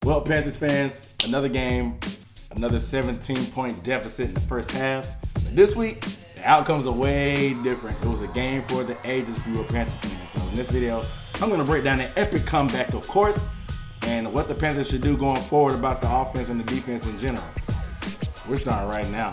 Well, Panthers fans, another game, another 17-point deficit in the first half. But this week, the outcomes are way different. It was a game for the ages if you were a Panthers fan. So in this video, I'm going to break down an epic comeback, of course, and what the Panthers should do going forward about the offense and the defense in general. We're starting right now.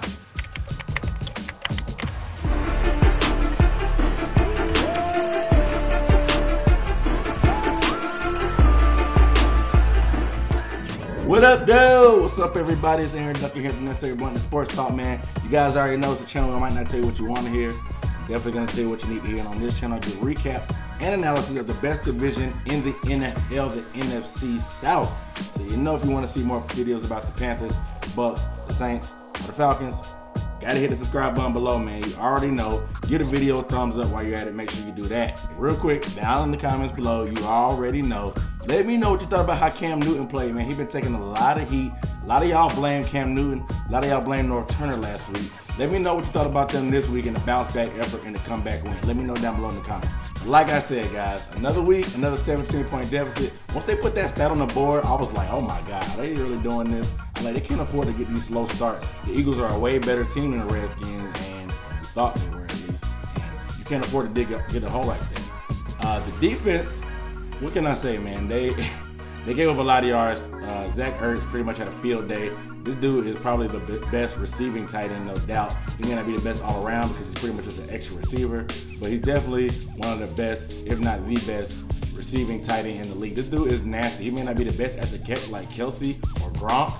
What up, dude? What's up, everybody? It's Aaron Ducker here from Necessary Blunt and Sports Talk, man. You guys already know it's a channel. I might not tell you what you want to hear. I'm definitely going to tell you what you need to hear. And on this channel, I do a recap and analysis of the best division in the NFL, the NFC South. So you know if you want to see more videos about the Panthers, the Bucks, the Saints, or the Falcons, gotta hit the subscribe button below, man. You already know. Give the video a thumbs up while you're at it. Make sure you do that. Real quick, down in the comments below, you already know. Let me know what you thought about how Cam Newton played, man. He's been taking a lot of heat. A lot of y'all blame Cam Newton. A lot of y'all blame North Turner last week. Let me know what you thought about them this week in the bounce back effort and the comeback win. Let me know down below in the comments. Like I said, guys, another week, another 17-point deficit. Once they put that stat on the board, I was like, oh my God, are they really doing this? I'm like, they can't afford to get these slow starts. The Eagles are a way better team than the Redskins, and we thought they were at least. And you can't afford to get a hole like that. The defense, what can I say, man? They gave up a lot of yards. Zach Ertz pretty much had a field day. This dude is probably the best receiving tight end, no doubt. He may not be the best all around because he's pretty much just an extra receiver, but he's definitely one of the best, if not the best, receiving tight end in the league. This dude is nasty. He may not be the best at the catch like Kelsey or Gronk,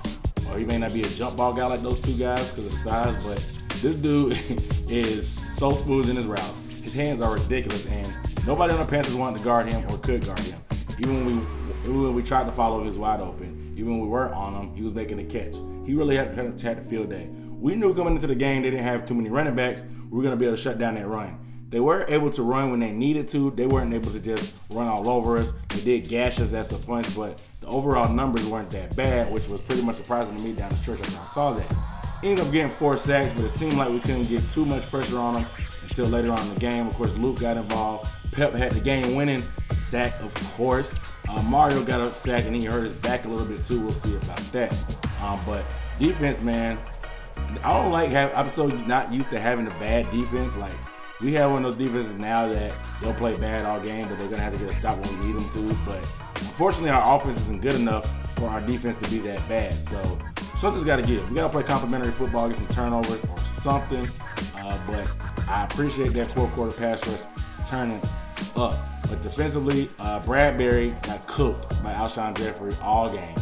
or he may not be a jump ball guy like those two guys because of the size, but this dude is so smooth in his routes. His hands are ridiculous, and nobody on the Panthers wanted to guard him or could guard him. Even when we tried to follow him, he was wide open. Even when we were on him, he was making a catch. He really had a field day. We knew coming into the game they didn't have too many running backs. We were going to be able to shut down that run. They were able to run when they needed to. They weren't able to just run all over us. They did gash us at some points, but the overall numbers weren't that bad, which was pretty much surprising to me down the stretch after I saw that. Ended up getting 4 sacks, but it seemed like we couldn't get too much pressure on them until later on in the game. Of course, Luke got involved. Pep had the game-winning sack, of course. Mario got a sack, and he hurt his back a little bit too. We'll see about that. But defense, man, I'm so not used to having a bad defense. Like, we have one of those defenses now that they'll play bad all game, but they're going to have to get a stop when we need them to. But unfortunately, our offense isn't good enough for our defense to be that bad. So something's got to give. We got to play complimentary football, get some turnovers or something. But I appreciate that fourth-quarter pass rush turning up. But defensively, Bradbury got cooked by Alshon Jeffrey all game.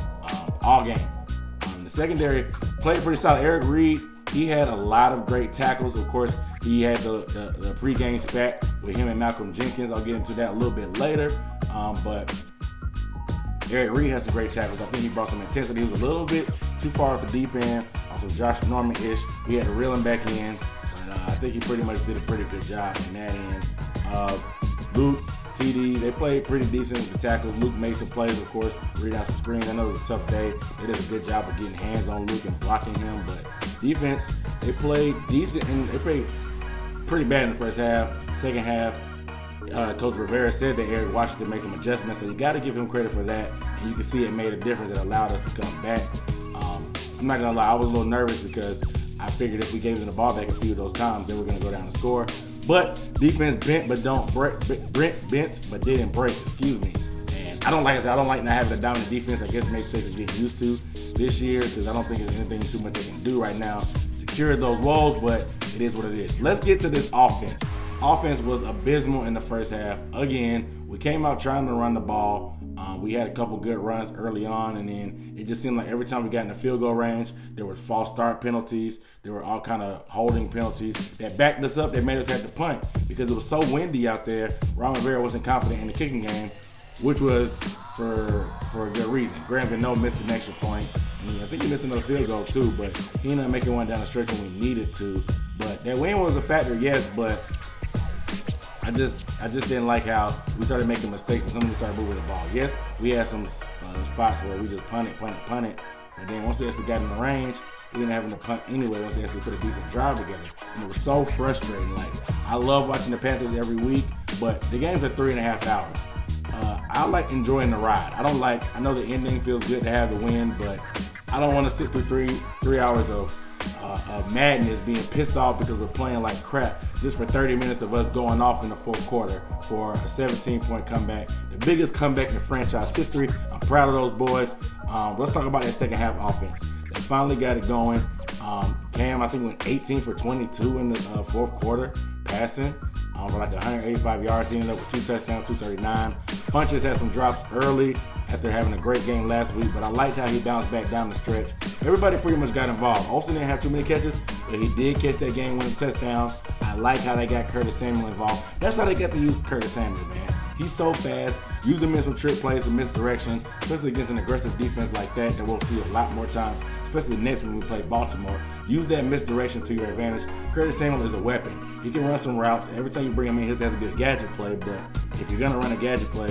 The secondary played pretty solid. Eric Reed, he had a lot of great tackles. Of course, he had the pregame spat with him and Malcolm Jenkins. I'll get into that a little bit later. But Eric Reed has some great tackles. I think he brought some intensity. He was a little bit too far at the deep end, on some Josh Norman-ish. We had to reel him back in. But I think he pretty much did a pretty good job in that end. Luke, TD, they played pretty decent with the tackles. Luke made some plays, of course, read out the screen. I know it was a tough day. They did a good job of getting hands on Luke and blocking him. But defense, they played decent, and they played pretty bad in the first half. Second half, Coach Rivera said that Eric Washington made some adjustments, so you got to give him credit for that. And you can see it made a difference. It allowed us to come back. I'm not going to lie, I was a little nervous because I figured if we gave them the ball back a few of those times, they were going to go down and score. But defense bent but don't break. Bent but didn't break. Excuse me. And I don't like not having a dominant defense. I guess maybe take to get used to this year because I don't think there's anything too much they can do right now to secure those woes. But it is what it is. Let's get to this offense. Offense was abysmal in the first half. Again, we came out trying to run the ball. We had a couple good runs early on, and then it just seemed like every time we got in the field goal range, there were false start penalties. There were all kind of holding penalties that backed us up. That made us have to punt because it was so windy out there. Rivera wasn't confident in the kicking game, which was for a good reason. Graham Gano missed an extra point. I think he missed another field goal too, but he ended up making one down the stretch when we needed to. But that win was a factor, yes, but I just didn't like how we started making mistakes and somebody started moving the ball. Yes, we had some spots where we just punted. But then once they actually got in the range, we didn't have to punt anyway once they actually put a decent drive together. And it was so frustrating. Like, I love watching the Panthers every week, but the games are 3.5 hours. I like enjoying the ride. I know the ending feels good to have the win, but I don't want to sit through three hours of madness, being pissed off because we're playing like crap just for 30 minutes of us going off in the fourth quarter for a 17-point comeback. The biggest comeback in franchise history. I'm proud of those boys. Let's talk about that second half offense. They finally got it going. Cam, I think, went 18 for 22 in the fourth quarter, passing for like 185 yards. He ended up with 2 touchdowns, 239. Funches had some drops early after having a great game last week, but I liked how he bounced back down the stretch. Everybody pretty much got involved. Olsen didn't have too many catches, but he did catch that game-winning touchdown. I like how they got Curtis Samuel involved. That's how they got to use Curtis Samuel, man. He's so fast. Use him in some trick plays and misdirection, especially against an aggressive defense like that we'll see a lot more times, especially next when we play Baltimore. Use that misdirection to your advantage. Curtis Samuel is a weapon. He can run some routes. Every time you bring him in, he has to have to do a gadget play, but if you're going to run a gadget play,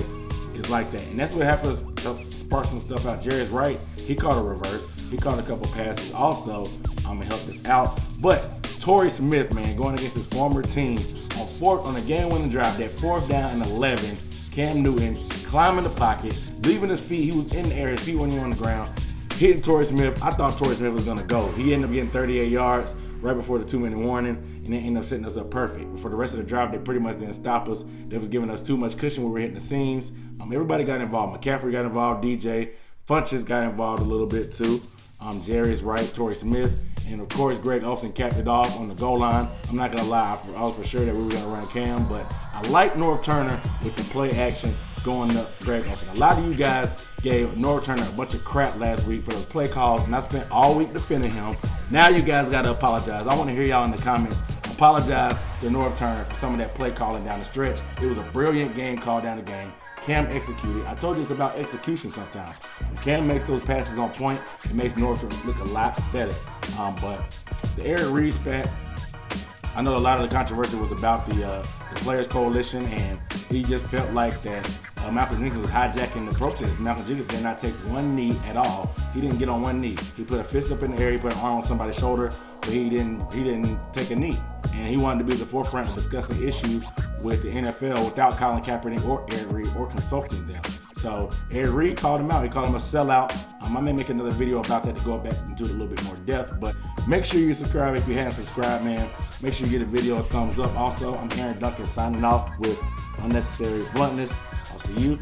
it's like that. And that's what happens to spark some stuff out. Jerry's right. He caught a reverse. He caught a couple passes also to help us out. But Torrey Smith, man, going against his former team on a game-winning drive, that 4th down and 11, Cam Newton climbing the pocket, leaving his feet. He was in the air. His feet weren't even on the ground. Hitting Torrey Smith. I thought Torrey Smith was going to go. He ended up getting 38 yards right before the 2-minute warning, and then ended up setting us up perfect. For the rest of the drive, they pretty much didn't stop us. They was giving us too much cushion when we were hitting the seams. Everybody got involved. McCaffrey got involved. DJ Funches got involved a little bit too. Jerry's right. Torrey Smith. And of course, Greg Olsen capped it off on the goal line. I'm not going to lie, I was for sure that we were going to run Cam, but I like North Turner with the play action going to Greg Olsen. A lot of you guys gave North Turner a bunch of crap last week for those play calls, and I spent all week defending him. Now you guys got to apologize. I want to hear y'all in the comments. Apologize to North Turner for some of that play calling down the stretch. It was a brilliant game call down the game. Cam executed. I told you it's about execution sometimes. When Cam makes those passes on point, it makes North Turner look a lot better. But the Eric Reed spat, I know a lot of the controversy was about the Players Coalition, and he just felt like that Malcolm Jenkins was hijacking the protest. Malcolm Jenkins did not take one knee at all. He didn't get on one knee. He put a fist up in the air, he put an arm on somebody's shoulder, but he didn't take a knee. And he wanted to be at the forefront of discussing issues with the NFL without Colin Kaepernick or Eric Reed or consulting them. So Eric Reed called him out. He called him a sellout. I may make another video about that to go back into it a little bit more depth. But make sure you subscribe if you haven't subscribed, man. Make sure you give the video a thumbs up. Also, I'm Aaron Duncan signing off with Unnecessary Bluntness. I'll see you